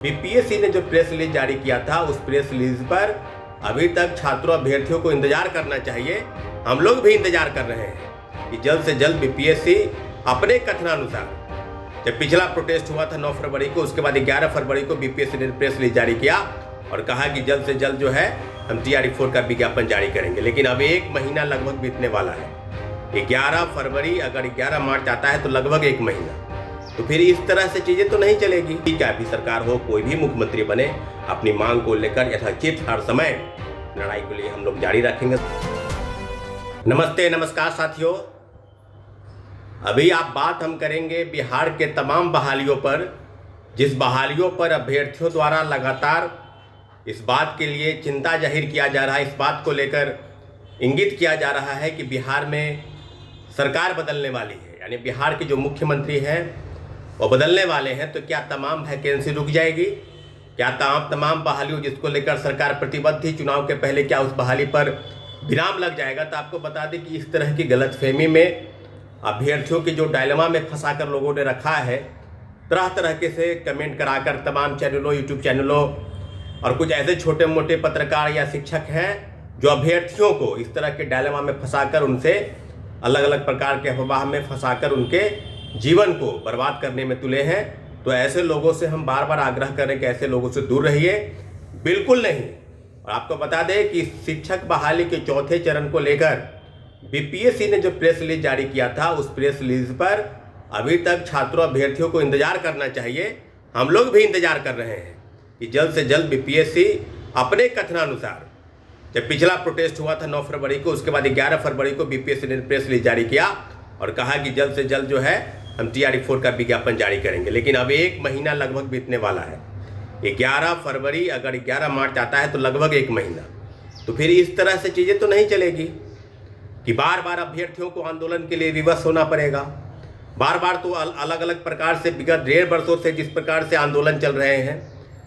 BPSC ने जो press release जारी किया था उस प्रेस रिलीज पर अभी तक छात्रों अभ्यर्थियों को इंतजार करना चाहिए। हम लोग भी इंतजार कर रहे हैं कि जल्द से जल्द बीपीएससी अपने कथनानुसार, जब पिछला प्रोटेस्ट हुआ था 9 फरवरी को, उसके बाद 11 फरवरी को बीपीएससी ने प्रेस रिलीज जारी किया और कहा कि जल्द से जल्द जो है हम TRE-4 का विज्ञापन जारी करेंगे। लेकिन अब 1 महीना लगभग बीतने वाला है। 11 फरवरी, अगर 11 मार्च आता है तो लगभग 1 महीना। तो फिर इस तरह से चीजें तो नहीं चलेगी। क्या भी सरकार हो, कोई भी मुख्यमंत्री बने, अपनी मांग को लेकर यथाचित हर समय लड़ाई के लिए हम लोग जारी रखेंगे। नमस्ते, नमस्कार साथियों। अभी आप बात हम करेंगे बिहार के तमाम बहालियों पर, जिस बहालियों पर अभ्यर्थियों द्वारा लगातार इस बात के लिए चिंता जाहिर किया जा रहा है, इस बात को लेकर इंगित किया जा रहा है कि बिहार में सरकार बदलने वाली है, यानी बिहार के जो मुख्यमंत्री हैं वो बदलने वाले हैं। तो क्या तमाम वैकेंसी रुक जाएगी? क्या तमाम बहालियों जिसको लेकर सरकार प्रतिबद्ध थी चुनाव के पहले, क्या उस बहाली पर विराम लग जाएगा? तो आपको बता दें कि इस तरह की गलतफहमी में अभ्यर्थियों की जो डायलेमा में फंसा कर लोगों ने रखा है, तरह तरह के से कमेंट कराकर तमाम चैनलों, यूट्यूब चैनलों और कुछ ऐसे छोटे मोटे पत्रकार या शिक्षक हैं जो अभ्यर्थियों को इस तरह के डायलेमा में फंसाकर, उनसे अलग अलग प्रकार के अफवाह में फंसाकर उनके जीवन को बर्बाद करने में तुले हैं। तो ऐसे लोगों से हम बार बार आग्रह करें कि ऐसे लोगों से दूर रहिए, बिल्कुल नहीं। और आपको बता दें कि शिक्षक बहाली के चौथे चरण को लेकर बीपीएससी ने जो प्रेस रिलीज जारी किया था उस प्रेस रिलीज पर अभी तक छात्रों अभ्यर्थियों को इंतजार करना चाहिए। हम लोग भी इंतजार कर रहे हैं कि जल्द से जल्द बीपीएससी अपने कथनानुसार, जब पिछला प्रोटेस्ट हुआ था 9 फरवरी को, उसके बाद 11 फरवरी को बीपीएससी ने प्रेस रिलीज जारी किया और कहा कि जल्द से जल्द जो है हम TRE-4 का विज्ञापन जारी करेंगे। लेकिन अब 1 महीना लगभग बीतने वाला है। 11 फरवरी, अगर 11 मार्च आता है तो लगभग 1 महीना। तो फिर इस तरह से चीज़ें तो नहीं चलेगी कि बार बार अभ्यर्थियों को आंदोलन के लिए विवश होना पड़ेगा। बार बार तो अलग अलग प्रकार से विगत 1.5 वर्षों से जिस प्रकार से आंदोलन चल रहे हैं,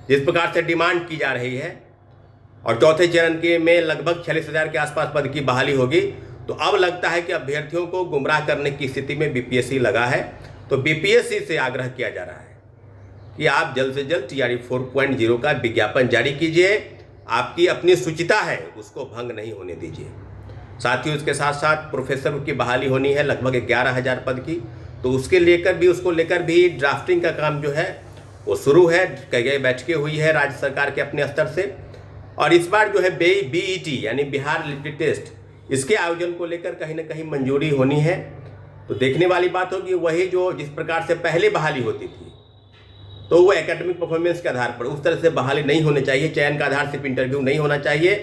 जिस प्रकार से डिमांड की जा रही है, और चौथे चरण के में लगभग 46,000 के आसपास पद की बहाली होगी। तो अब लगता है कि अभ्यर्थियों को गुमराह करने की स्थिति में बीपीएससी लगा है। तो बीपीएससी से आग्रह किया जा रहा है कि आप जल्द से जल्द TRE-4.0 का विज्ञापन जारी कीजिए। आपकी अपनी शुचिता है, उसको भंग नहीं होने दीजिए। साथियों, इसके साथ साथ प्रोफेसर की बहाली होनी है लगभग 11,000 पद की। तो उसको लेकर भी ड्राफ्टिंग का काम जो है वो शुरू है। कई बैठकें हुई है राज्य सरकार के अपने स्तर से। और इस बार जो है BET यानी बिहार लिटरेसी टेस्ट, इसके आयोजन को लेकर कहीं ना कहीं मंजूरी होनी है। तो देखने वाली बात होगी, वही जो जिस प्रकार से पहले बहाली होती थी तो वो एकेडमिक परफॉर्मेंस के आधार पर, उस तरह से बहाली नहीं होनी चाहिए। चयन का आधार सिर्फ इंटरव्यू नहीं होना चाहिए।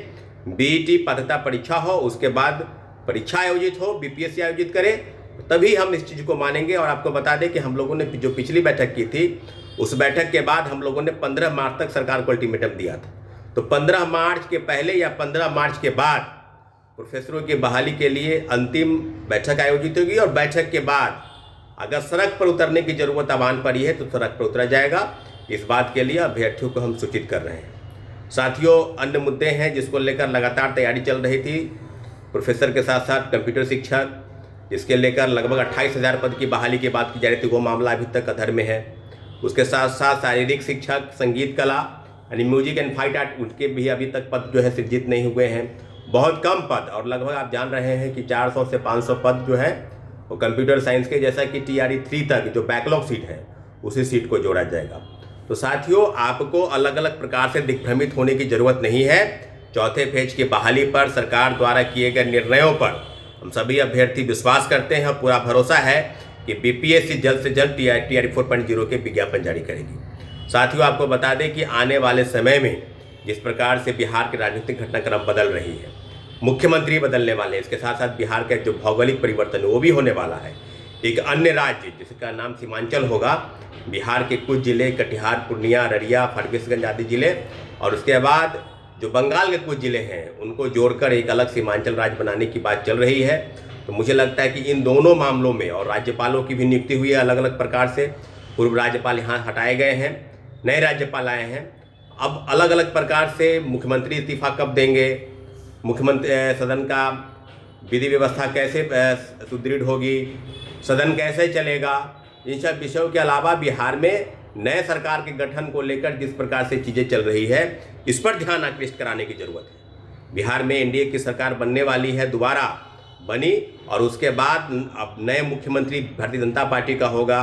BET पात्रता परीक्षा हो, उसके बाद परीक्षा आयोजित हो, बीपीएससी आयोजित करे, तभी हम इस चीज़ को मानेंगे। और आपको बता दें कि हम लोगों ने जो पिछली बैठक की थी, उस बैठक के बाद हम लोगों ने 15 मार्च तक सरकार को अल्टीमेटम दिया था। तो 15 मार्च के पहले या 15 मार्च के बाद प्रोफेसरों की बहाली के लिए अंतिम बैठक आयोजित होगी। और बैठक के बाद अगर सड़क पर उतरने की जरूरत आवान पड़ी है तो सड़क पर उतरा जाएगा। इस बात के लिए अभ्यर्थियों को हम सूचित कर रहे हैं। साथियों, अन्य मुद्दे हैं जिसको लेकर लगातार तैयारी चल रही थी। प्रोफेसर के साथ साथ कंप्यूटर शिक्षक, जिसके लेकर लगभग 28,000 पद की बहाली की बात की जा रही थी, वो मामला अभी तक अधर में है। उसके साथ साथ शारीरिक शिक्षक, संगीत कला यानी म्यूजिक एंड फाइट आर्ट, उनके भी अभी तक पद जो है सृजित नहीं हुए हैं। बहुत कम पद, और लगभग आप जान रहे हैं कि 400 से 500 पद जो है वो कंप्यूटर साइंस के, जैसा कि TRE-3 तक जो बैकलॉग सीट है उसी सीट को जोड़ा जाएगा। तो साथियों, आपको अलग अलग प्रकार से दिग्भ्रमित होने की ज़रूरत नहीं है। चौथे फेज की बहाली पर सरकार द्वारा किए गए निर्णयों पर हम सभी अभ्यर्थी विश्वास करते हैं। पूरा भरोसा है कि बीपीएससी जल्द से जल्द TRE-4.0 के विज्ञापन जारी करेगी। साथियों, आपको बता दें कि आने वाले समय में जिस प्रकार से बिहार के राजनीतिक घटनाक्रम बदल रही है, मुख्यमंत्री बदलने वाले हैं, इसके साथ साथ बिहार का जो भौगोलिक परिवर्तन है वो भी होने वाला है। एक अन्य राज्य जिसका नाम सीमांचल होगा, बिहार के कुछ जिले, कटिहार, पूर्णिया, अररिया, फारबिसगंज आदि जिले, और उसके बाद जो बंगाल के कुछ जिले हैं उनको जोड़कर एक अलग सीमांचल राज्य बनाने की बात चल रही है। तो मुझे लगता है कि इन दोनों मामलों में, और राज्यपालों की भी नियुक्ति हुई है अलग अलग प्रकार से, पूर्व राज्यपाल यहाँ हटाए गए हैं, नए राज्यपाल आए हैं। अब अलग अलग प्रकार से मुख्यमंत्री इस्तीफा कब देंगे, मुख्यमंत्री सदन का विधि व्यवस्था कैसे सुदृढ़ होगी, सदन कैसे चलेगा, इन सब विषयों के अलावा बिहार में नए सरकार के गठन को लेकर जिस प्रकार से चीज़ें चल रही है, इस पर ध्यान आकृष्ट कराने की जरूरत है। बिहार में एनडीए की सरकार बनने वाली है, दोबारा बनी, और उसके बाद अब नए मुख्यमंत्री भारतीय जनता पार्टी का होगा,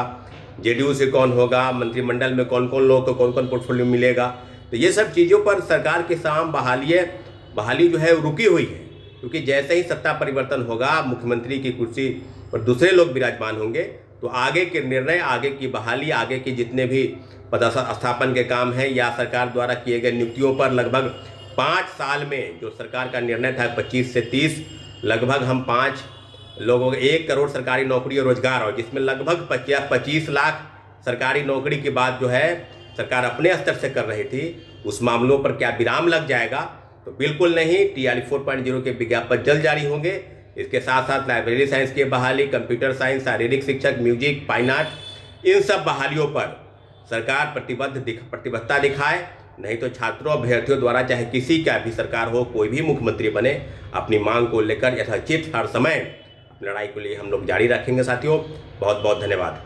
जेडीयू से कौन होगा, मंत्रिमंडल में कौन कौन लोगों को कौन कौन पोर्टफोलियो मिलेगा। तो ये सब चीज़ों पर सरकार के सामने बहाली जो है रुकी हुई है, क्योंकि जैसे ही सत्ता परिवर्तन होगा, मुख्यमंत्री की कुर्सी पर दूसरे लोग विराजमान होंगे, तो आगे के निर्णय, आगे की बहाली, आगे के जितने भी पदस्थापन के काम हैं या सरकार द्वारा किए गए नियुक्तियों पर लगभग 5 साल में जो सरकार का निर्णय था 25 से 30, लगभग हम 5 लोगों को 1 करोड़ सरकारी नौकरी और रोजगार, और जिसमें लगभग 25 लाख सरकारी नौकरी की बात जो है सरकार अपने स्तर से कर रही थी, उस मामलों पर क्या विराम लग जाएगा? तो बिल्कुल नहीं। TRE 4.0 के विज्ञापन जल्द जारी होंगे। इसके साथ साथ लाइब्रेरी साइंस की बहाली, कंप्यूटर साइंस, शारीरिक शिक्षक, म्यूजिक, फाइन आर्ट, इन सब बहालियों पर सरकार प्रतिबद्धता दिखाए, नहीं तो छात्रों अभ्यर्थियों द्वारा चाहे किसी का भी सरकार हो, कोई भी मुख्यमंत्री बने, अपनी मांग को लेकर यथाचित हर समय अपनी लड़ाई को लिए हम लोग जारी रखेंगे। साथियों, बहुत बहुत धन्यवाद।